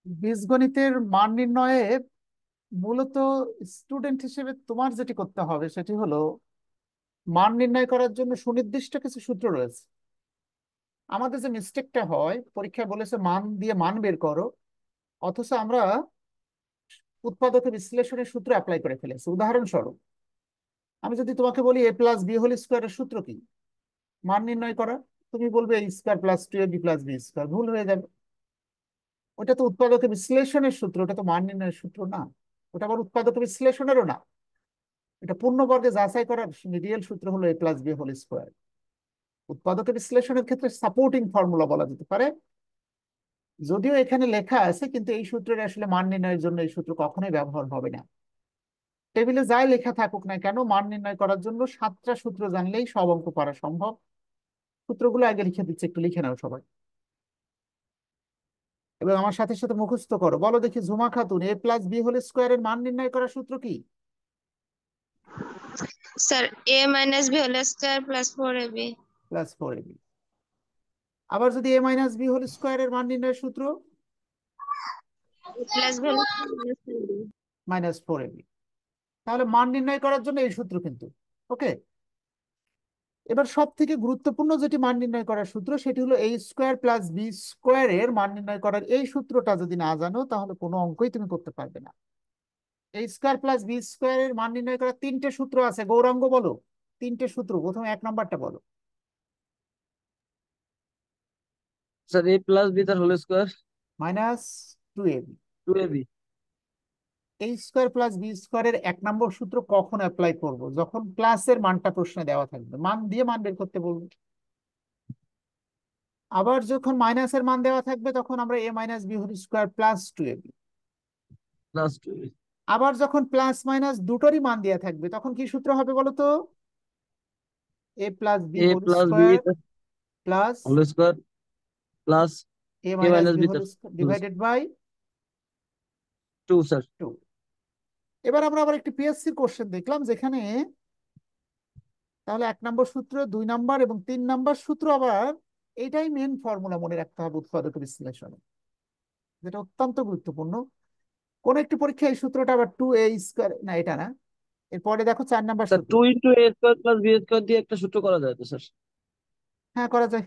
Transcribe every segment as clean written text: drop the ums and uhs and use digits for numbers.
বীজগণিতের মান নির্ণয়ে মূলত স্টুডেন্ট হিসেবে তোমার যেটি করতে হবে সেটি হলো মান নির্ণয় করার জন্য সুনির্দিষ্ট কিছু সূত্র রয়েছে। আমাদের যে মিস্টেকটা হয়, পরীক্ষায় বলেছে মান দিয়ে মান বের করো, অথচ আমরা উৎপাদক বিশ্লেষণের সূত্র অ্যাপ্লাই করে ফেলেছি। উদাহরণস্বরূপ, আমি যদি তোমাকে বলি এ প্লাস বি হোল স্কোয়ারের সূত্র কি মান নির্ণয় করা, তুমি বলবে এ square plus two a B plus b square, ভুল হয়ে যাবে। ওটা তো উৎপাদক বিশ্লেষণের সূত্র, ওটা তো মান নির্ণয়ের সূত্র না। ওটা আবার উৎপাদক বিশ্লেষণেরও না, এটা পূর্ণবর্গে যাচাই করার রিয়েল সূত্র হলো এ প্লাস বি হোল স্কোয়ার। উৎপাদক বিশ্লেষণের ক্ষেত্রে সাপোর্টিং ফর্মুলা বলা যেতে পারে, যদিও এখানে লেখা আছে, কিন্তু এই সূত্রের আসলে মান নির্ণয়ের জন্য এই সূত্র কখনোই ব্যবহার হবে না। টেবিলে যাই লেখা থাকুক না কেন, মান নির্ণয় করার জন্য 7টা সূত্র জানলেই সব অঙ্ক করা সম্ভব। সূত্রগুলো আগে লিখে দিচ্ছে, একটু লিখে নাও সবাই, এবং আমার সাথে সাথে মুখস্থ করো। বলো দেখি Jhuma Khatun, a plus b whole স্কোয়ারের মান নির্ণয় করার সূত্র কি? Sir a minus b whole square plus 4ab plus four a b. আবার যদি এ মাইনাস বি হোল স্কোয়ারের মান নির্ণয়ের সূত্র plus b whole square minus 4ab। Minus four a b. তাহলে মান নির্ণয় করার জন্য এই সূত্র কিন্তু ওকে। এবার সব থেকে গুরুত্বপূর্ণ যেটি মান নির্ণয় করার সূত্র, সেটি হলো a স্কোয়ার প্লাস বি স্কোয়ারের মান নির্ণয় করার এই সূত্রটা যদি না জানো তাহলে কোনো অঙ্কই তুমি করতে পারবে না। a স্কোয়ার প্লাস বি স্কোয়ারের মান নির্ণয় করার 3টে সূত্র আছে। গৌরাঙ্গ বলো 3টে সূত্র, প্রথমে 1 নাম্বারটা বলো। স্যার এ প্লাস বি তার whole square minus two a b. Two a b. a square plus b স্কোয়ারের 1 নম্বর সূত্র কখন অ্যাপ্লাই করব? যখন প্লাসের মানটা প্রশ্নে দেওয়া থাকবে, মান দিয়ে মান বের করতে বলবো। আবার যখন মাইনাসের মান দেওয়া থাকবে তখন আমরা a minus b whole square plus two a b. Plus two a. আবার যখন প্লাস মাইনাস দুটোরই মান দেওয়া থাকবে তখন কি সূত্র হবে বলো তো? A plus b a whole plus b square plus whole square plus a a minus minus b b whole তার square divided by two sir. 2। এবার আমরা আবার একটি পিএসসি কোশ্চেন দেখলাম, যেখানে তাহলে 1 নম্বর সূত্র, 2 নাম্বার এবং 3 নাম্বার সূত্র আবার এইটাই মেন ফর্মুলা মনে রাখতে হবে উৎপাদক বিশ্লেষণে, যেটা অত্যন্ত গুরুত্বপূর্ণ। কোন একটি পরীক্ষায় এই সূত্রটা আবার 2a স্কোয়ার, না এটা না, এরপরে দেখো 4 নাম্বার স্যার সূত্র। টু ইন্টু এ স্কোয়ার প্লাস বি স্কোয়ার দিয়ে একটা সূত্র করা যায় তো স্যার? হ্যাঁ করা যায়,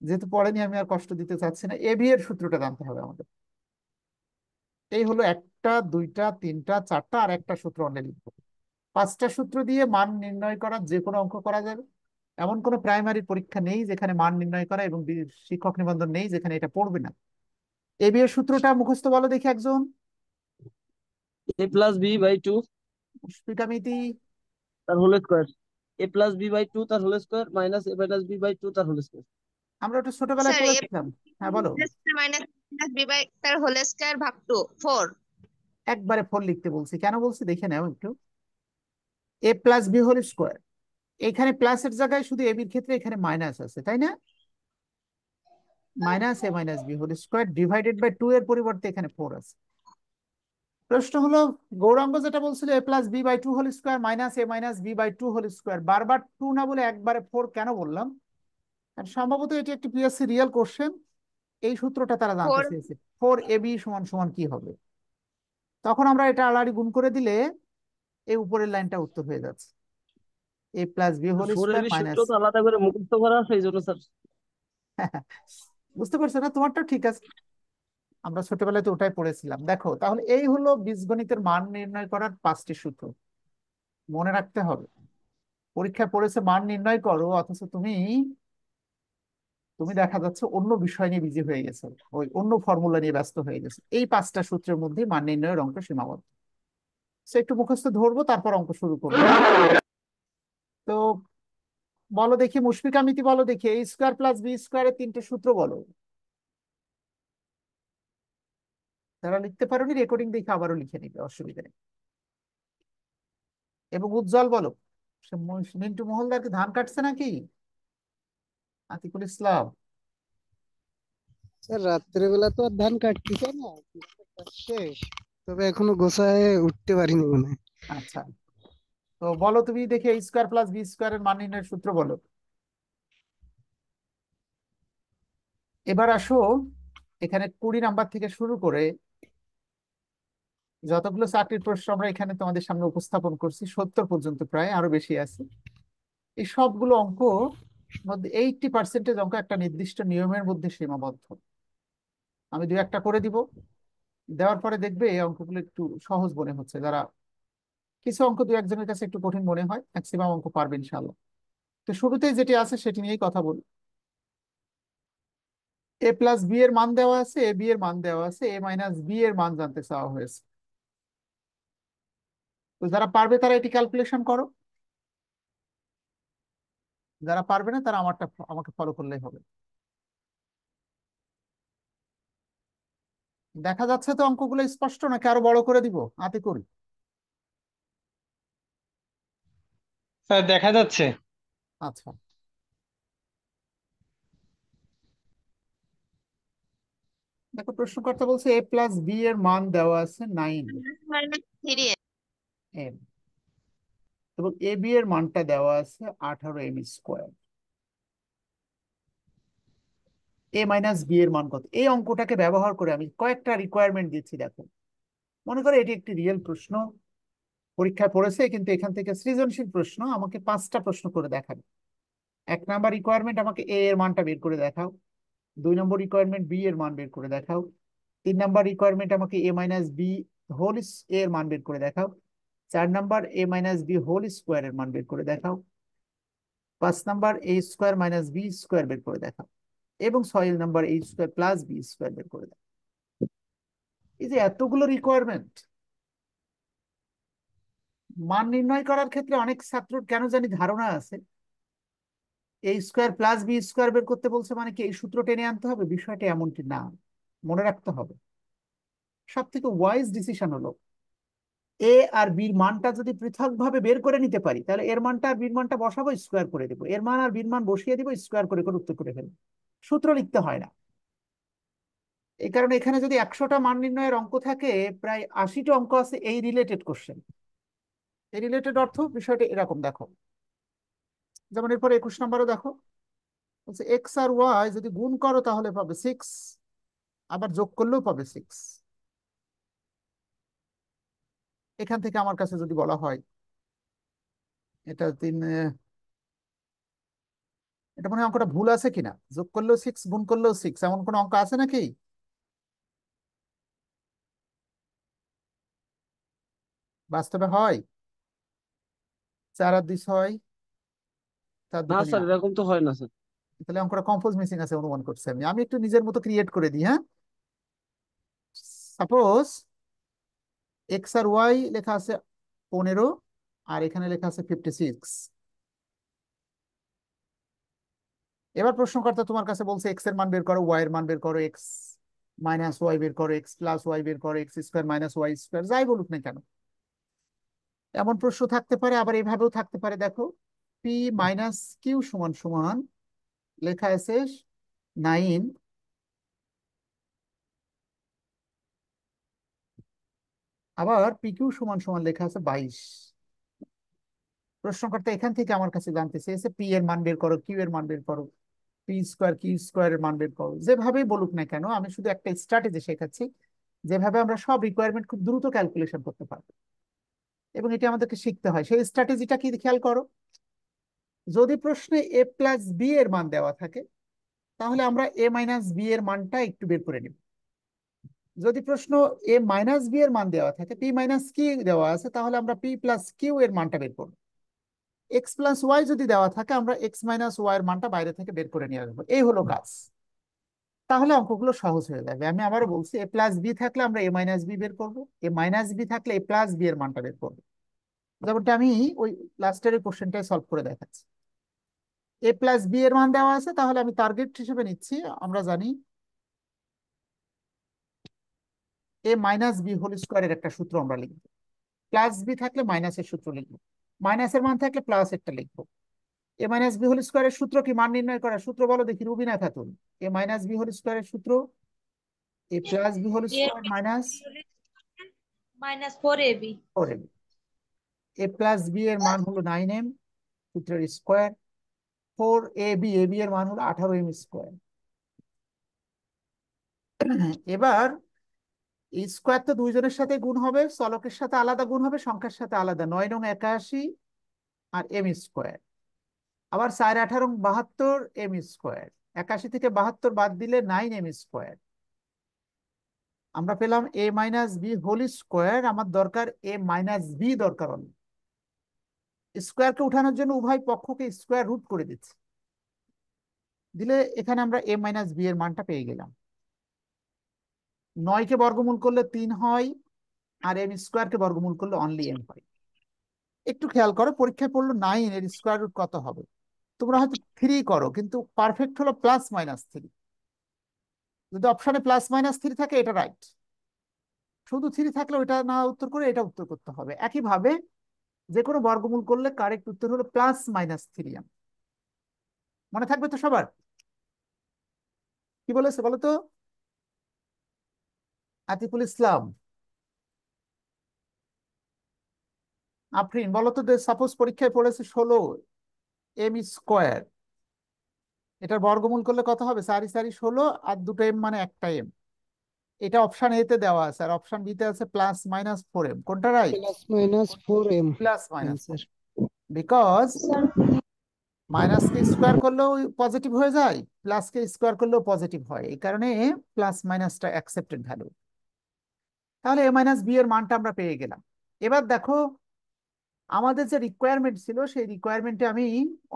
যেহেতু পড়েনি আমি আর কষ্ট দিতে চাচ্ছি না। এবি এর সূত্রটা জানতে হবে আমাদের। এই হলো 1টা 2টা 3টা 4টা আর একটা সূত্র অন্য লিখবো। 5টা সূত্র দিয়ে মান নির্ণয় করার যে কোনো অঙ্ক করা যাবে। এমন কোনো প্রাইমারি পরীক্ষা নেই যেখানে মান নির্ণয় করা এবং শিক্ষক নিবন্ধন নেই যেখানে এটা পড়বে না। এবি এর সূত্রটা মুখস্থ বলো দেখি একজন। A plus b by two স্ফটিকা মিতি। তার whole square. A plus b by two তার whole square minus a minus b by two তার হোল স্কোয়ার। আমরা ওটা ছোটবেলায় স্যার a পড়েছিলাম। হ্যাঁ বলো। মাইনাস b বাই তার হোল স্কয়ার ভাগ 2 4। একবারে ফোর লিখতে বলছি, কেন বলছি দেখে নাও একটু। এ প্লাস বি হোল স্কোয়ার, এখানে প্লাসের জায়গায় শুধু এবির ক্ষেত্রে এখানে মাইনাস আছে, তাই না? Minus a minus b whole square divided by 2 এর পরিবর্তে এখানে 4 আছে। প্রশ্ন হলো, গৌরাঙ্গ যেটা বলছিল a plus b by two whole square minus a minus b by two whole square, বারবার 2 না বলে একবারে 4 কেন বললাম? কারণ সম্ভবত এটি একটি পিএসসি রিয়েল কোশ্চেন, এই সূত্রটা তারা জানতে 4 চেয়েছে। 4ab সমান সমান কি হবে? তখন আমরা এটা আড়াআড়ি গুণ করে দিলে এই উপরের লাইনটা উত্তর হয়ে যাচ্ছে, এ প্লাস বি হোল ফোর এ স্কোয়ার বি সূত্র মাইনাস। তো আলাদা করে মুখস্থ করা আছে এই জন্য স্যার। বুঝতে পারছো না? তোমারটা ঠিক আছে, আমরা ছোটবেলায় তো ওটাই পড়েছিলাম। দেখো তাহলে এই হলো বীজগণিতের মান নির্ণয় করার 5টি সূত্র, মনে রাখতে হবে। পরীক্ষায় পড়েছে মান নির্ণয় করো, অথচ তুমি তুমি দেখা যাচ্ছে অন্য বিষয় নিয়ে বিজি হয়ে গেছো, ওই অন্য ফর্মুলা নিয়ে ব্যস্ত হয়ে গেছে। এই 5টা সূত্রের মধ্যেই মান নির্ণয়ের অঙ্ক সীমাবদ্ধ। সে একটু মুখস্থ ধরবো, তারপর অঙ্ক শুরু করবো। তো বলো দেখি মুশফিকা মিতি, বলো দেখি এ স্কোয়ার প্লাস বি স্কোয়ারের 3টে সূত্র বলো। যারা লিখতে পারোনি রেকর্ডিং দেখে আবারও লিখে নিবে, অসুবিধা নেই। এবং উজ্জ্বল বলো, সে মিন্টু মহলদার কি ধান কাটছে নাকি? আতিকুল ইসলাম। স্যার রাত্রেবেলা তো আর ধান কাটতেছে না, কাজ শেষ, তবে এখনো গোছায় উঠতে পারিনি মনে হয়। আচ্ছা, তো বলো তুমি দেখি এ স্কোয়ার প্লাস বি স্কোয়ারের মান নির্ণয়ের সূত্র বলো। এবার আসো এখানে 20 নাম্বার থেকে শুরু করে যতগুলো চাকরির প্রশ্ন আমরা এখানে তোমাদের সামনে উপস্থাপন করছি 70 পর্যন্ত, প্রায় আরো বেশি আছে। এই সবগুলো অঙ্ক মধ্যে 80% অঙ্ক একটা নির্দিষ্ট নিয়মের মধ্যে সীমাবদ্ধ। আমি দু একটা করে দিব, দেওয়ার পরে দেখবে এই অঙ্কগুলো একটু সহজ মনে হচ্ছে। যারা কিছু অঙ্ক দু একজনের কাছে একটু কঠিন মনে হয়, ম্যাক্সিমাম অঙ্ক পারবে ইনশাল্লাহ। তো শুরুতেই যেটি আছে সেটি নিয়েই কথা বলি। এ প্লাস বি এর মান দেওয়া আছে, এ বি এর মান দেওয়া আছে, এ মাইনাস বি এর মান জানতে চাওয়া হয়েছে। তো যারা পারবে তারা এটি ক্যালকুলেশন করো, যারা পারবে না তারা আমাকে ফলো করলেই হবে। দেখা যাচ্ছে তো অঙ্কগুলো স্পষ্ট, নাকি আরো বড় করে দিব, হাতে করি? স্যার দেখা যাচ্ছে। আচ্ছা, দেখো প্রশ্নকর্তা বলছে এ প্লাস বি এর মান দেওয়া আছে 3 9m এবং এ বি এর মানটা দেওয়া আছে 18m²। এ মাইনাস বি এর মান কত? এই অঙ্কটাকে ব্যবহার করে আমি কয়েকটা রিকোয়ারমেন্ট দিচ্ছি। দেখো, মনে করো এটি একটি রিয়েল প্রশ্ন, পরীক্ষায় পড়েছে, কিন্তু এখান থেকে সৃজনশীল প্রশ্ন আমাকে 5টা প্রশ্ন করে দেখাবে। 1 নাম্বার রিকোয়ারমেন্ট আমাকে এ এর মানটা বের করে দেখাও। 2 নম্বর রিকোয়ারমেন্ট বি এর মান বের করে দেখাও। 3 নাম্বার রিকোয়ারমেন্ট আমাকে এ মাইনাস বি হোল এর মান বের করে দেখাও। 4 number a minus b whole square এর মান বের করে দেখাও। 5 number a square minus b square বের করে দেখাও। এবং 6 number a square plus b square বের করে দেখাও। এই যে এতগুলো রিকোয়ারমেন্ট, মান নির্ণয় করার ক্ষেত্রে অনেক ছাত্রর কেন জানি ধারণা আছে এ স্কোয়ার প্লাস বি স্কোয়ার বের করতে বলছে মানে কি এই সূত্র টেনে আনতে হবে। বিষয়টা এমনটি না, মনে রাখতে হবে। সব থেকে ওয়াইজ ডিসিশন হলো এ আর বির মানটা যদি পৃথক ভাবে বের করে নিতে পারি, তাহলে এর মানটা আর বির মানটা বসাবো, স্কোয়ার করে দেবো। এর মান আর বির মান বসিয়ে দিব, স্কোয়ার করে করে উত্তর করে ফেলবো। সূত্র লিখতে হয় না। এই কারণে এখানে যদি 100টা মান নির্ণয়ের অঙ্ক থাকে, প্রায় 80টা অঙ্ক আছে এই রিলেটেড কোশ্চেন। এই রিলেটেড অর্থ বিষয়টা এরকম, দেখো যেমন এরপর 21 নম্বরও দেখো, বলছে এক্স আর ওয়াই যদি গুণ করো তাহলে পাবে 6, আবার যোগ করলেও পাবে 6। এখান থেকে আমার কাছে যদি বলা হয় এটা এটা মনে হয় অঙ্কটা ভুল আছে কিনা, যোগ করলেও 6 গুণ করলেও 6, এমন কোন অঙ্ক আছে নাকি? বাস্তবে হয়? 4 আর 2 6, 4 না 2 স্যার, 8। এরকম তো হয় না স্যার। তাহলে অঙ্কটা কম্পোজ মিসিং আছে অনুমান করছি আমি। আমি একটু নিজের মতো ক্রিয়েট করে দিই, হ্যাঁ। সাপোজ এক্স আর ওয়াই লেখা আছে 15, আর এখানে লেখা আছে 56। এবার প্রশ্নকর্তা তোমার কাছে বলছে এক্স এর মান বের করো, ওয়াই এর মান বের করো, এক্স মাইনাস ওয়াই বের করো, এক্স প্লাস ওয়াই বের করো, x square minus y square, যাই বলুক না কেন। এমন প্রশ্ন থাকতে পারে, আবার এইভাবেও থাকতে পারে। দেখো, পি মাইনাস কিউ সমান সমান লেখা আছে 9, আবার পি কিউ সমান সমান লেখা আছে 22। প্রশ্নকর্তা এখান থেকে আমার কাছে জানতে চেয়েছে পি এর মান বের করো, কিউ এর মান বের করো, পি স্কোয়ার কিউ স্কোয়ার এর মান বের করো। যেভাবেই বলুক না কেন, আমি শুধু একটা স্ট্র্যাটেজি শেখাচ্ছি যেভাবে আমরা সব রিকোয়ারমেন্ট খুব দ্রুত ক্যালকুলেশন করতে পারবো, এবং এটি আমাদেরকে শিখতে হয়। সেই স্ট্র্যাটেজিটা কি খেয়াল করো। যদি প্রশ্নে এ প্লাস বি এর মান দেওয়া থাকে, তাহলে আমরা এ মাইনাস বি এর মানটা একটু বের করে নিব। যদি প্রশ্ন এ মাইনাস বি এর মান দেওয়া থাকে, পি মাইনাস কি দেওয়া আছে, তাহলে আমরা পি প্লাস কিউ এর মানটা বের করবো। এক্স প্লাস ওয়াই যদি দেওয়া থাকে, আমরা এক্স মাইনাস ওয়াই এর মানটা বাইরে থেকে বের করে নিয়ে আসবো। এই হলো কাজ। তাহলে অঙ্কগুলো সহজ হয়ে যাবে। আমি আবারও বলছি, এ প্লাস বি থাকলে আমরা এ মাইনাস বি বের করবো, এ মাইনাস বি থাকলে এ প্লাস বি এর মানটা বের করবো। যেমনটা আমি ওই লাস্টের কোশ্চেনটাই সলভ করে দেখাচ্ছি। এ প্লাস বি এর মান দেওয়া আছে, তাহলে আমি টার্গেট হিসেবে নিচ্ছি, আমরা জানি এ মাইনাস বি হোল স্কোয়ারের একটা সূত্র আমরা লিখবো। প্লাস বি থাকলে মাইনাসের সূত্র লিখবো, মাইনাসের মান থাকলে প্লাস একটা লিখবো। এ মাইনাস বি হোল স্কোয়ারের সূত্র কি? মান নির্ণয় করার সূত্র বলো দেখি রুবিনা খাতুন। এ মাইনাস বি হোল স্কোয়ারের সূত্র a plus b whole A square minus -4ab। 4m। A plus B এর মান হলো 9m, সূত্রের স্কোয়ার। 4ab, এ বি এর মান হলো 18m²। এবার এই স্কোয়ার তো দুইজনের সাথে গুণ হবে, চলকের সাথে আলাদা গুণ হবে, সংখ্যার সাথে আলাদা। 9 × 81 আর এম স্কোয়ার, আবার 4 × 18 = 72 এম স্কোয়ার। 81 থেকে 72 বাদ দিলে 9 এম স্কোয়ার। আমরা পেলাম a minus b whole square. আমার দরকার এ মাইনাস বি দরকার অনেক। স্কোয়ারকে উঠানোর জন্য উভয় পক্ষকে স্কোয়ার রুট করে দিচ্ছি, দিলে এখানে আমরা এ মাইনাস বি এর মানটা পেয়ে গেলাম। 9কে বর্গমূল করলে 3 হয়, আর এম স্কোয়ারকে বর্গমূল করলে অনলি এম হয়। একটু খেয়াল করো, পরীক্ষায় পড়লো 9 এর স্কোয়ার রুট কত হবে। তোমরা হয়তো 3 করো, কিন্তু পারফেক্ট হলো +-3। যদি অপশনে +-3 থাকে এটা রাইট, শুধু 3 থাকলে ওইটা না উত্তর করে এটা উত্তর করতে হবে। একইভাবে যে কোনো বর্গমূল করলে কারেক্ট উত্তর হলো +-3m। মনে থাকবে তো সবার? কি বলেছে বলো তো আতিকুল ইসলাম, আফরিন? বলো তো, সাপোজ পরীক্ষায় পড়েছে 16 এম স্কোয়ার, এটার বর্গমূল করলে কত হবে? 4×4 = 16, আর দুটো এম মানে একটা এম। এটা অপশন এ তে দেওয়া আছে, আর অপশন বি তে আছে +-4m। কোনটা রাইট? +-4m +-4, answer. বিকজ মাইনাসকে স্কোয়ার করলেও পজিটিভ হয়ে যায়, প্লাসকে স্কোয়ার করলেও পজিটিভ হয়, এই কারণে +-টা অ্যাকসেপ্টেড ভ্যালু। তাহলে এ মাইনাস বি এর মানটা আমরা পেয়ে গেলাম। এবার দেখো, আমাদের যে রিকোয়ারমেন্ট ছিল সেই রিকোয়ারমেন্টে আমি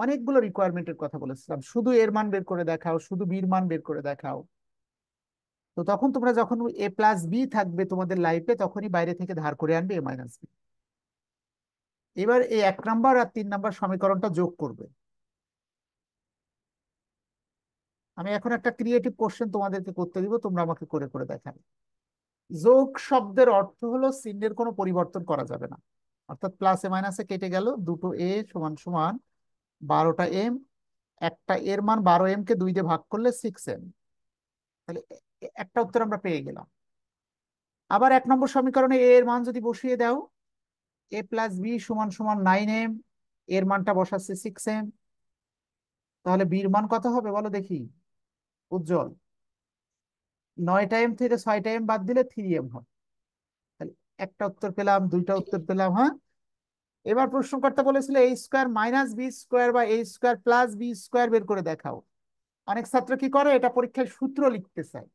অনেকগুলো রিকোয়ারমেন্টের কথা বলেছিলাম, শুধু এর মান বের করে দেখাও, শুধু বির মান বের করে দেখাও। তো তখন তোমরা যখন এ প্লাস বি থাকবে তোমাদের লাইফে, তখনই বাইরে থেকে ধার করে আনবে এ মাইনাস বি। এবার এই 1 নাম্বার আর 3 নাম্বার সমীকরণটা যোগ করবে। আমি এখন একটা ক্রিয়েটিভ কোশ্চেন তোমাদেরকে করতে দিব, তোমরা আমাকে করে করে দেখাবে। যোগ শব্দের অর্থ হলো চিহ্নের কোনো পরিবর্তন করা যাবে না, অর্থাৎ প্লাসে মাইনাসে কেটে গেল, দুটো এ সমান সমান 12টা এম। একটা এর মান 12m কে 2 দিয়ে ভাগ করলে 6m। তাহলে একটা উত্তর আমরা পেয়ে গেলাম। আবার 1 নম্বর সমীকরণে এ এর মান যদি বসিয়ে দাও, a + b = 9m, এর মানটা বসাচ্ছে 6m, তাহলে বির মান কত হবে বলো দেখি উজ্জ্বল? 9টা এম থেকে 6টা এম বাদ দিলে 3m হয়। তাহলে একটা উত্তর পেলাম, দুইটা উত্তর পেলাম। হ্যাঁ, এবার প্রশ্নকর্তা বলেছিল a square minus b square বা a square plus b square বের করে দেখাও। অনেক ছাত্র কি করে, এটা পরীক্ষায় সূত্র লিখতে চায়,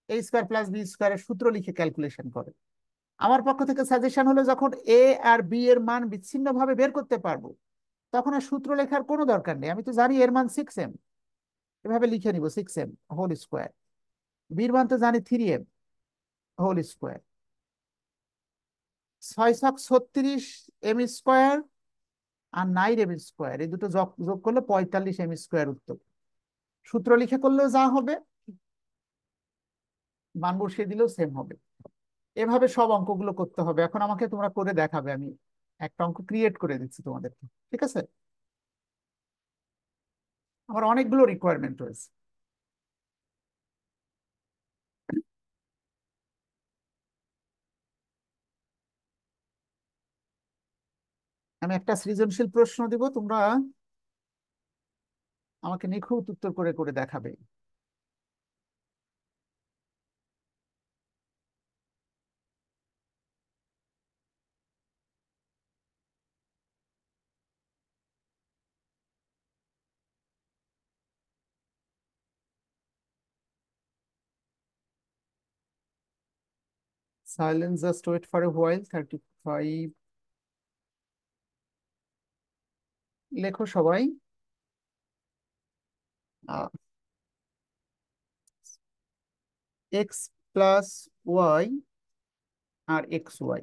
a স্কোয়ার প্লাস বি স্কোয়ারের সূত্র লিখে ক্যালকুলেশন করে। আমার পক্ষ থেকে সাজেশন হলো, যখন এ আর বি এর মান বিচ্ছিন্নভাবে বের করতে পারবো, তখন আর সূত্র লেখার কোনো দরকার নেই। আমি তো জানি এর মান 6m, এভাবে লিখে নিব 6m হোল স্কোয়ার। বির মান তো জানি 3m whole square. 6×36 m square আর 9m স্কোয়ার, এই দুটো যোগ যোগ করলে 45m স্কোয়ার উত্তর। সূত্র লিখে করলেও যা হবে, মান বসিয়ে দিলেও সেম হবে। এভাবে সব অঙ্কগুলো করতে হবে। এখন আমাকে তোমরা করে দেখাবে, আমি একটা অঙ্ক ক্রিয়েট করে দিচ্ছি তোমাদেরকে, ঠিক আছে? আমার অনেকগুলো রিকোয়ারমেন্ট রয়েছে। আমি একটা সৃজনশীল প্রশ্ন দিব, তোমরা আমাকে নিখুঁত উত্তর করে করে দেখাবে। Silence, just wait for a while. 35 লেখো সবাই। এক্স প্লাস ওয়াই আর এক্স ওয়াই,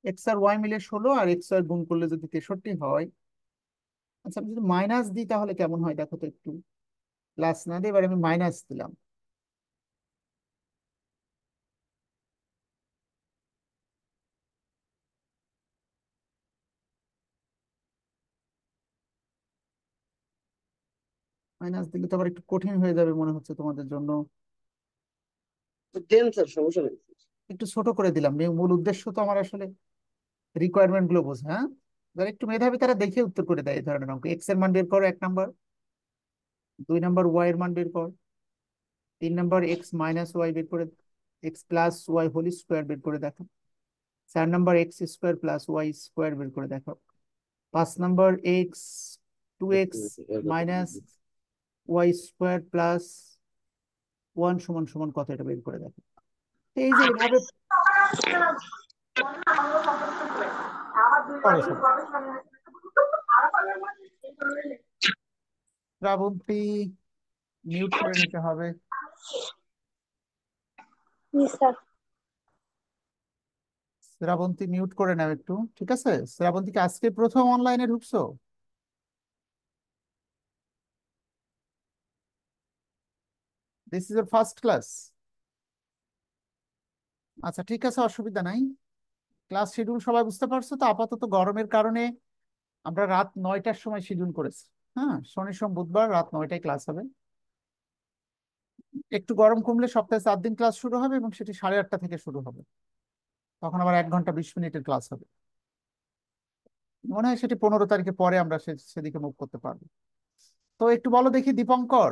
এক্স আর ওয়াই মিলে 16, আর এক্স ওয়াই গুণ করলে যদি 63 হয়। আচ্ছা, আমি যদি মাইনাস দিই তাহলে কেমন হয় দেখো তো একটু। প্লাস না দিয়ে এবার আমি মাইনাস দিলাম। মাইনাস দিলে তো আবার একটু কঠিন হয়ে যাবে মনে হচ্ছে তোমাদের জন্য। দেন স্যার, সমস্যা নেই। একটু ছোট করে দিলাম, মূল উদ্দেশ্য তো আমার আসলে রিকোয়ারমেন্ট গুলো বোঝে, হ্যাঁ। যারা একটু মেধাবী তারা দেখে উত্তর করে দেয় এই ধরনের অঙ্ক। এক্স এর মান বের করো 1 নাম্বার, 2 নাম্বার ওয়াই এর মান বের কর, 3 নাম্বার এক্স মাইনাস ওয়াই বের করে, x plus y whole square বের করে দেখো, 4 number x square plus y square বের করে দেখো, 5 number x 2x minus y square plus 1 সমান সমান কত, এটা বের করে দেখো। তো এই যে এইভাবে করো সবাই। শ্রাবন্তী মিউট করে নিতে হবে। শ্রাবন্তী মিউট করে নাও একটু, ঠিক আছে? শ্রাবন্তীকে আজকে প্রথম অনলাইনে ঢুকছো? This is your first class? আচ্ছা ঠিক আছে, অসুবিধা নাই। ক্লাস শিডিউল সবাই বুঝতে পারছো তো? আপাতত গরমের কারণে আমরা রাত 9টার সময় শিডিউল করেছি। হ্যাঁ, শনি সোম বুধবার রাত 9টায় ক্লাস হবে। একটু গরম কমলে সপ্তাহে 4 দিন ক্লাস শুরু হবে এবং সেটি 8:30 থেকে শুরু হবে। তখন আবার 1 ঘন্টা 20 মিনিটের ক্লাস হবে। মনে হয় সেটি 15 তারিখে পরে আমরা সেদিকে মুভ করতে পারবো। তো একটু বলো দেখি দীপঙ্কর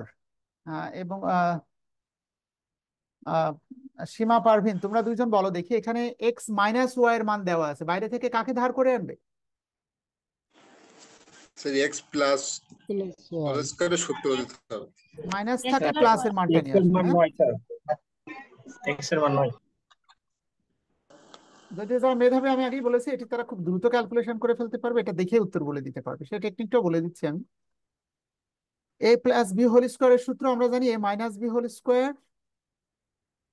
এবং আহ, সীমা পারভিন, তোমরা দুইজন বলো দেখি, এখানে এক্স মাইনাস ওয়াই এর মান দেওয়া আছে, বাইরে থেকে কাকে ধার করে আনবে? Sir x plus plus whole y. স্কয়ারের সূত্র দিতে হবে। মাইনাস থাকলে প্লাস এর মানটা এক্স নিয়ে এর আসবে, মান হ্যাঁ। 9 স্যার, এক্স এর মান 9। যদিও যারা মেধাবী, আমি আগেই বলেছি, এটি তারা খুব দ্রুত ক্যালকুলেশন করে ফেলতে পারবে, এটা দেখে উত্তর বলে দিতে পারবে। সেই টেকনিকটাও বলে দিচ্ছি আমি। এ প্লাস বি হোল স্কোয়ারের সূত্র আমরা জানি, a minus b whole square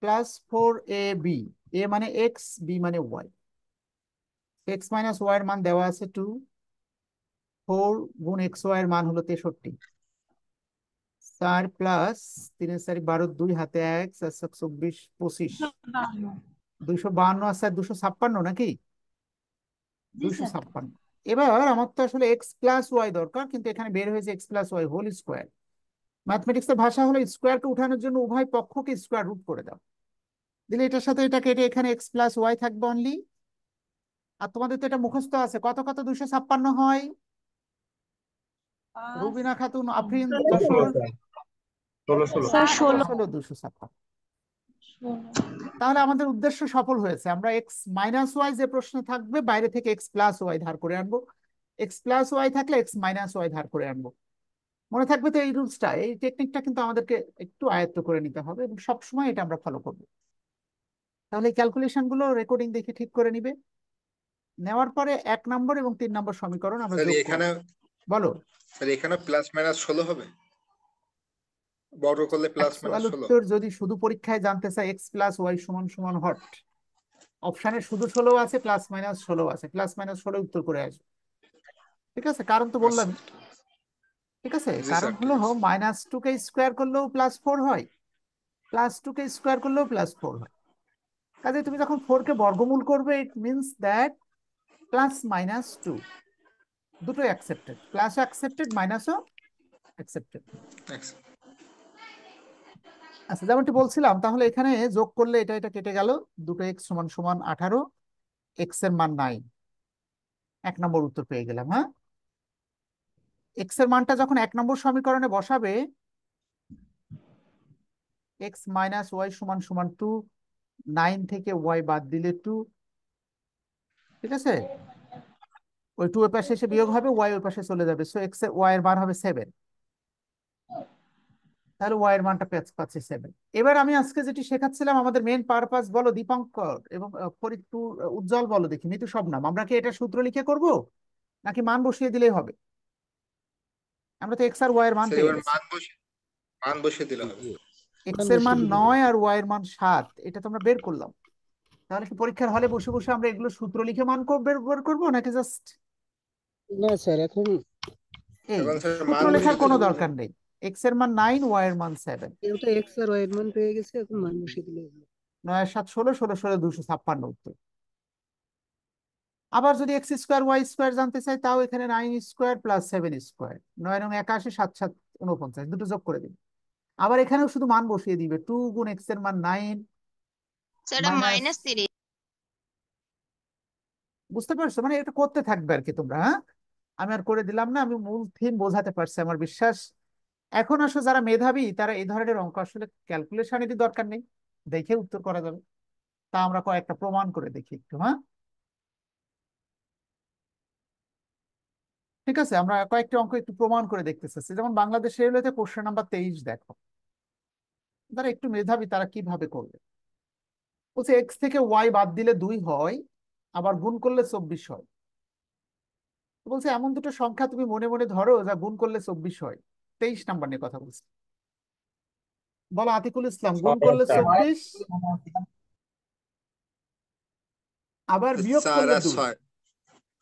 plus 4ab। A মানে এক্স, বি মানে ওয়াই। এক্স মাইনাস ওয়াই এর মান দেওয়া আছে 2, 4 গুণ এক্স ওয়াই এর মান হলো 63, 4 প্লাস 3 4 12, 2 হাতে 1, 4 7 24, 25, 252 আছে আর 256 নাকি? 256। এবার আমার তো আসলে এক্স প্লাস ওয়াই দরকার, কিন্তু এখানে বের হয়েছে x plus y whole square. Mathematics এর ভাষা হলো স্কোয়ারকে উঠানোর জন্য উভয় পক্ষকে স্কোয়ার রুট করে দাও, দিলে এটার সাথে এটা কেটে এখানে এক্স প্লাস ওয়াই থাকবে অনলি। আর তোমাদের তো এটা মুখস্থ আছে, কত কত 256 হয়? রুবিনা খাতুন, আফরিন, 16 যশোর, স্যার, 16 16। স্যার 16 16। 256। তাহলে আমাদের উদ্দেশ্য সফল হয়েছে। আমরা এক্স মাইনাস ওয়াই যে প্রশ্নে থাকবে, বাইরে থেকে এক্স প্লাস ওয়াই ধার করে আনবো, এক্স প্লাস ওয়াই থাকলে এক্স মাইনাস ওয়াই ধার করে আনবো। মনে থাকবে তো এই রুলসটা, এই টেকনিকটা কিন্তু আমাদেরকে একটু আয়ত্ত করে নিতে হবে এবং সবসময় এটা আমরা ফলো করবো। তাহলে এই ক্যালকুলেশন গুলো রেকর্ডিং দেখে ঠিক করে নিবে। নেওয়ার পরে 1 নম্বর এবং 3 নম্বর সমীকরণ আমরা স্যার যোগ করব। এখানে বলো। স্যার এখানে প্লাস মাইনাস 16 হবে, বর্গ করলে প্লাস মাইনাস অ্যাকচুয়াল 16। উত্তর যদি শুধু পরীক্ষায় জানতে চাই এক্স প্লাস ওয়াই সমান সমান হট, অপশানে শুধু 16 আছে, প্লাস মাইনাস 16 আছে, প্লাস মাইনাস 16 উত্তর করে আসবে। ঠিক আছে, কারণ তো বললাম। আচ্ছা ঠিক আছে, জি কারণ স্যার, ঠিক হলো আছে। -2কে স্কোয়ার করলেও +4 হয়, +2কে স্কোয়ার করলেও +4 হয়। কাজে তুমি যখন 4কে বর্গমূল করবে, it means that plus minus 2 দুটোই অ্যাকসেপ্টেড, প্লাস অ্যাকসেপ্টেড মাইনাসও অ্যাকসেপ্টেড। আচ্ছা আচ্ছা, যেমনটি বলছিলাম, তাহলে এখানে যোগ করলে এটা এটা কেটে গেল, দুটো এক্স সমান সমান 18, এক্স এর মান 9, 1 নম্বর উত্তর পেয়ে গেলাম। হ্যাঁ, এক্স এর মানটা যখন 1 নম্বর সমীকরণে বসাবে, এক্স মাইনাস ওয়াই সমান সমান 2, 9 থেকে ওয়াই বাদ দিলে 2। ঠিক আছে, ওই 2 এর পাশে এসে বিয়োগ হবে, ওয়াই ওর পাশে চলে যাবে, সো এক্স এর ওয়াই এর মান হবে 7। তাহলে ওয়াই এর মানটা পাচ্ছে 7। এবার আমি আজকে যেটি শেখাচ্ছিলাম, আমাদের মেন পারপাস, বলো দীপঙ্কর এবং ফরিদপুর, উজ্জ্বল, বলো দেখি, মিতু, শবনম, আমরা কি এটা সূত্র লিখে করব নাকি মান বসিয়ে দিলেই হবে? আমরা তো এক্স আর ওয়াই এর মান স্যার পেয়ে এবার গেছি। মান বসিয়ে দিলে হবে। এক্স মান এর মান বসিয়ে দিলে 9 আর ওয়াই এর মান 7, এটা তো আমরা বের করলাম। তাহলে কি পরীক্ষার হলে বসে বসে আমরা এগুলো সূত্র লিখে মান বের করবো, নাকি জাস্ট না স্যার, এখন এই এখন স্যার সূত্র মান লেখার বসিয়ে কোনো দিলে হবে। দরকার নেই? এক্স এর মান 9, ওয়াই এর মান 7, যেহেতু এক্স আর ওয়াই এর মান পেয়ে গেছে, এখন মান বসিয়ে দিলে হবে। 9 আর 7 16, 16 16 256 উত্তর। আবার যদি এক্স স্কোয়ার ওয়াই স্কোয়ার জানতে চাই, তাও এখানে 9 স্কোয়ার প্লাস 7 স্কোয়ার, 9 9 81, 7 7 49, দুটো যোগ করে দিন। আবার এখানেও শুধু মান বসিয়ে দিবে, 2 গুণ এক্স এর মান 9 সেটা মাইনাস -30। বুঝতে পারছো? মানে এটা করতে থাকবে আর কি তোমরা, হ্যাঁ? আমি আর করে দিলাম না, আমি মূল থিম বোঝাতে পারছি আমার বিশ্বাস। এখন আসলে যারা মেধাবী তারা এই ধরনের অঙ্ক আসলে ক্যালকুলেশনেরই দরকার নেই, দেখে উত্তর করা যাবে। তা আমরা কয়েকটা প্রমাণ করে দেখি একটু, হ্যাঁ? ঠিক আছে, আমরা কয়েকটি অঙ্ক একটু প্রমাণ করে দেখতে চাচ্ছি। যেমন বাংলাদেশ রেলওয়েতে কোশ্চেন নাম্বার 23 দেখো, যারা একটু মেধাবী তারা কিভাবে করবে। বলছে এক্স থেকে ওয়াই বাদ দিলে 2 হয়, আবার গুণ করলে 24 হয়। তো বলছে এমন দুটো সংখ্যা তুমি মনে মনে ধরো যা গুণ করলে 24 হয়। 23 নাম্বার নিয়ে কথা বলছে। বলো আতিকুল ইসলাম, গুণ 6 করলে আর 4। 24 আবার বিয়োগ 4 করলে আর 2। 6,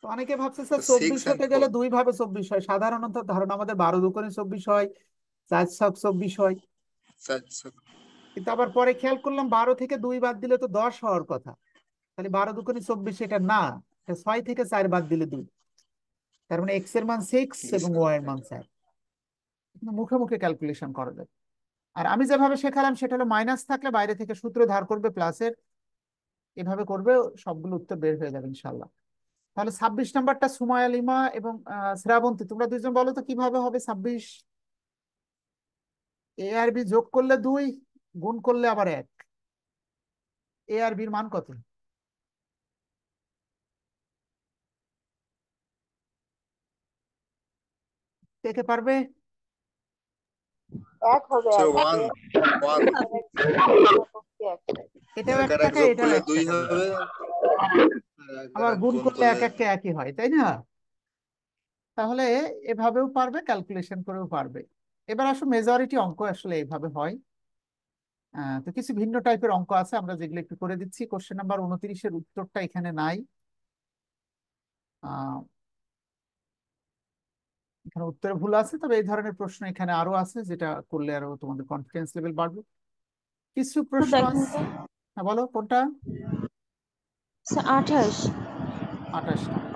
তো অনেকে ভাবছে স্যার 6 24 and হতে গেলে 4। 2 ভাবে 24 হয়। সাধারণত ধারণা আমাদের 12 দুগুণে 24 হয়, 4 ছক 24 হয়। 4 6। কিন্তু আবার পরে খেয়াল করলাম 12 থেকে 2 বাদ দিলে তো 10 হওয়ার কথা। তাহলে 12 দুগুণে 24, এটা না, এটা 6 থেকে 4 বাদ দিলে 2। তার মানে এক্স এর মান 6 জি এবং স্যার। ওয়াই এর মান 4। কিন্তু মুখে মুখে ক্যালকুলেশন করা যায়। আর আমি যেভাবে শেখালাম সেটা হলো মাইনাস থাকলে বাইরে থেকে সূত্র ধার করবে প্লাসের, এভাবে করবে, সবগুলো উত্তর বের হয়ে যাবে ইনশাল্লাহ। তাহলে 26 নাম্বারটা সুমায়া লিমা এবং শ্রাবন্তী, তোমরা দুইজন বলো তো কিভাবে হবে 26। এ আর বি যোগ করলে 2, গুণ করলে আবার 1। এ আর বির মান কত? কে কে পারবে? স্যার 1 1 এটাও 1 এক আর 1 টাকা, যোগ এটাও করলে এক 2 টাকা দিবে। হবে, আর 1 আর আবার 1 গুণ গুণ করলে করলে। এক একটা একই হয়, তাই না? তাহলে এভাবেও পারবে, ক্যালকুলেশন করেও পারবে। এবার আসলে মেজরিটি অঙ্ক আসলে এইভাবে হয়। তো কিছু ভিন্ন টাইপের অঙ্ক আছে, আমরা যেগুলো একটু করে দিচ্ছি। কোশ্চেন নাম্বার 29-এর উত্তরটা এখানে নাই। আহ, এখানে উত্তরে ভুল আছে, তবে এই ধরনের প্রশ্ন এখানে আরো আছে, যেটা করলে আরো তোমাদের কনফিডেন্স লেভেল বাড়বে। কিছু প্রশ্ন দেখেন আছে। তো হ্যাঁ বলো কোনটা? 28। 28 নাম্বার।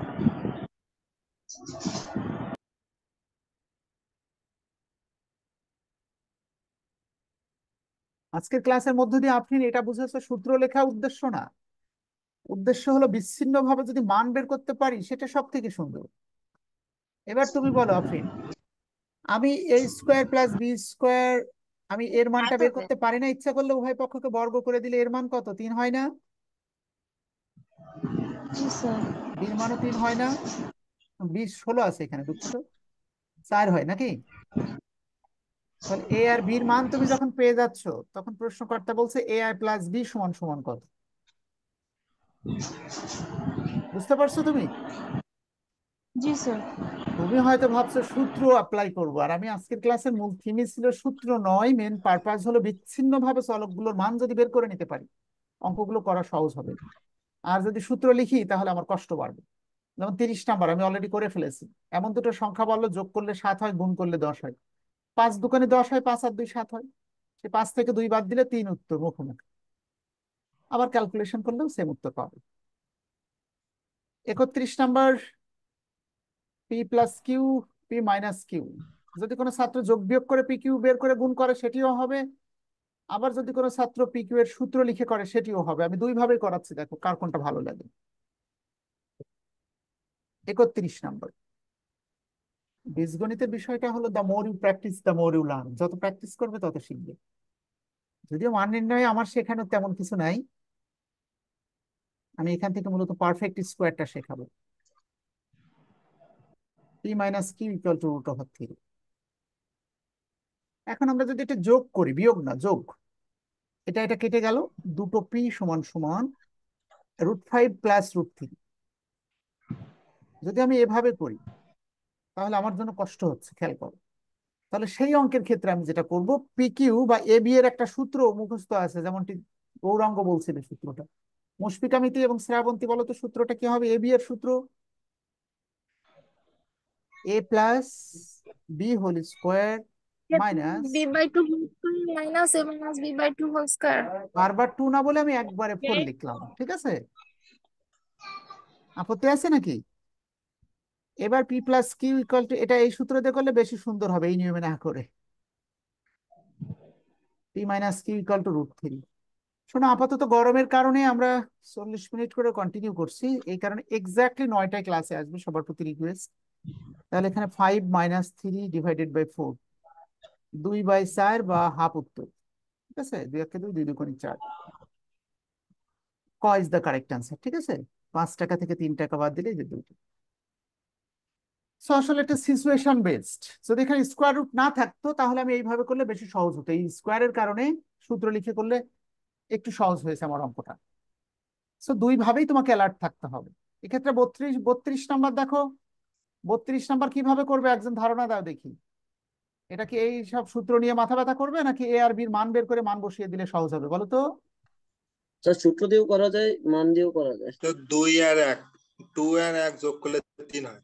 আজকের ক্লাসের মধ্য দিয়ে আপনি এটা বুঝেছো সূত্র লেখা উদ্দেশ্য না, উদ্দেশ্য হলো বিচ্ছিন্ন ভাবে যদি মান বের করতে পারি সেটা সব থেকে সুন্দর। এবার তুমি বলো আফরিন, আমি এ স্কোয়ার প্লাস বি স্কোয়ার, আমি এর মানটা বের করতে পারি না? ইচ্ছা করলে উভয় পক্ষকে বর্গ করে দিলে এর মান কত? 3 হয় না? জি স্যার। বির মানও 3 হয় না? 20 16 আছে এখানে, দুঃখিত, 4 হয় নাকি? তাহলে এ আর বির মান তুমি যখন পেয়ে যাচ্ছ, তখন প্রশ্নকর্তা বলছে এ আর প্লাস বি সমান সমান কত। বুঝতে পারছো তুমি? জি স্যার। তুমি হয়তো ভাবছো সূত্র অ্যাপ্লাই করবো, আর আমি আজকের ক্লাসের মূল থিমই ছিল সূত্র নয়, মেন পারপাস হলো বিচ্ছিন্ন ভাবে চলকগুলোর মান যদি বের করে নিতে পারি অঙ্কগুলো করা সহজ হবে। আর যদি সূত্র লিখি তাহলে আমার কষ্ট বাড়বে। যেমন 30 নাম্বার আমি অলরেডি করে ফেলেছি। এমন দুটো সংখ্যা বললো যোগ করলে 7 হয়, গুণ করলে 10 হয়। 5 দুগুণে 10 হয়, 5 আর 2 7 হয়। সে 5 থেকে 2 বাদ দিলে 3 উত্তর মুখোমুখি। আবার ক্যালকুলেশন করলেও সেম উত্তর পাবে। 31 number, p plus q, p minus q. যদি কোনো ছাত্র যোগ বিয়োগ করে পি কিউ বের করে গুণ করে সেটিও হবে, আবার যদি কোনো ছাত্র পি কিউ এর সূত্র লিখে করে সেটিও হবে। আমি দুই ভাবে করাচ্ছি, দেখো কার কোনটা ভালো লাগে। 31 নাম্বার, বীজগণিতের বিষয়টা হলো the more you practice the more you learn, যত প্র্যাকটিস করবে তত শিখবে। যদিও মান নির্ণয়ে আমার শেখানো তেমন কিছু নাই, আমি এখান থেকে মূলত পারফেক্ট স্কোয়ারটা শেখাবো। P minus q equal to root over 3। এখন আমরা যদি এটা যোগ করি, বিয়োগ না যোগ, এটা এটা কেটে গেল, দুটো পি সমান সমান √5 প্লাস √3। যদি আমি এভাবে করি তাহলে আমার জন্য কষ্ট হচ্ছে, খেয়াল করো। তাহলে সেই অঙ্কের ক্ষেত্রে আমি যেটা করব, পি কিউ বা এ বি এর একটা সূত্র মুখস্থ আছে, যেমনটি গৌরাঙ্গ বলছিল সূত্রটা। মুশফিকা মিতি এবং শ্রাবন্তী বলো তো সূত্রটা কি হবে? এ বি এর সূত্র a plus b whole square minus, b/2 minus a minus b/2 whole square. বারবার 2 না বলে আমি একবারে 4 লিখলাম, ঠিক আছে? আপত্তি আছে নাকি? এবার p plus q equal to, এটা এই সূত্র দিয়ে করলে বেশি সুন্দর হবে, এই নিয়মে না করে। P minus q equal to √3। শোনো, আপাতত গরমের কারণে আমরা 40 মিনিট করে কন্টিনিউ করছি, এই কারণে এক্স্যাক্টলি 9টায় ক্লাসে আসবে, সবার প্রতি রিকোয়েস্ট। তাহলে এখানে 5 - 3 ÷ 4, 2/4 বা হাফ উত্তর। ঠিক আছে, 2 × 2 = 2×4 ক ইজ দ্য কারেক্ট আনসার। ঠিক আছে, 5 টাকা থেকে 3 টাকা বাদ দিলে যে 2টা। সো আসলে এটা সিচুয়েশন বেসড। যদি এখানে স্কোয়ার রুট না থাকতো তাহলে আমি এইভাবে করলে বেশি সহজ হতো, এই স্কোয়ারের কারণে সূত্র লিখে করলে একটু সহজ হয়েছে আমার অঙ্কটা। সো দুই ভাবেই তোমাকে অ্যালার্ট থাকতে হবে। এক্ষেত্রে 32 নাম্বার দেখো, 32 নাম্বার কিভাবে করবে একজন ধারণা দাও দেখি। এটা কি এই সব সূত্র নিয়ে মাথা ব্যথা করবে, নাকি এ আর বির মান বের করে মান বসিয়ে দিলে সহজ হবে বলো তো? স্যার সূত্র দিয়েও করা যায়, মান দিয়েও করা যায়। তো 2 আর 1, 2 আর 1 যোগ করলে 3 হয়।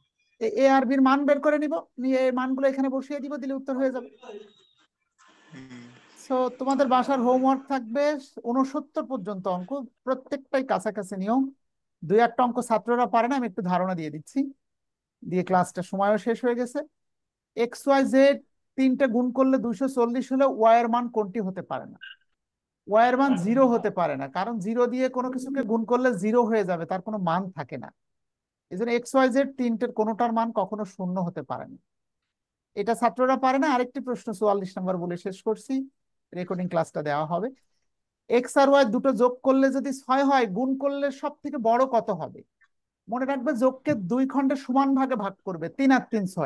এ আর বির মান বের করে নিব, নিয়ে এই মানগুলো এখানে বসিয়ে দিব, দিলে উত্তর হয়ে যাবে। সো তোমাদের বাসার হোমওয়ার্ক থাকবে 69 পর্যন্ত অঙ্ক, প্রত্যেকটাই কাছাকাছি নিয়ম। 2-1টা অঙ্ক ছাত্ররা পারে না, আমি একটু ধারণা দিয়ে দিচ্ছি, দিয়ে ক্লাসটা সময়ও শেষ হয়ে গেছে। XYZ 3টে গুণ করলে 240 হলে ওয়াই এর মান কোনটি হতে পারে না? ওয়াই এর মান 0 হতে পারে না, কারণ 0 দিয়ে কোনো কিছুকে গুণ করলে 0 হয়ে যাবে, তার কোনো মান থাকে না। এই জন্য XYZ 3টের কোনোটার মান কখনো 0 হতে পারে না। এটা ছাত্ররা পারে না। আরেকটি প্রশ্ন 44 নাম্বার বলে শেষ করছি, রেকর্ডিং ক্লাসটা দেওয়া হবে। এক্স আর ওয়াই দুটো যোগ করলে যদি 6 হয়, গুণ করলে সব থেকে বড় কত হবে? মনে রাখবে, যোগকে 2 খণ্ডে সমান ভাগে ভাগ করবে, 3 আর 3 6।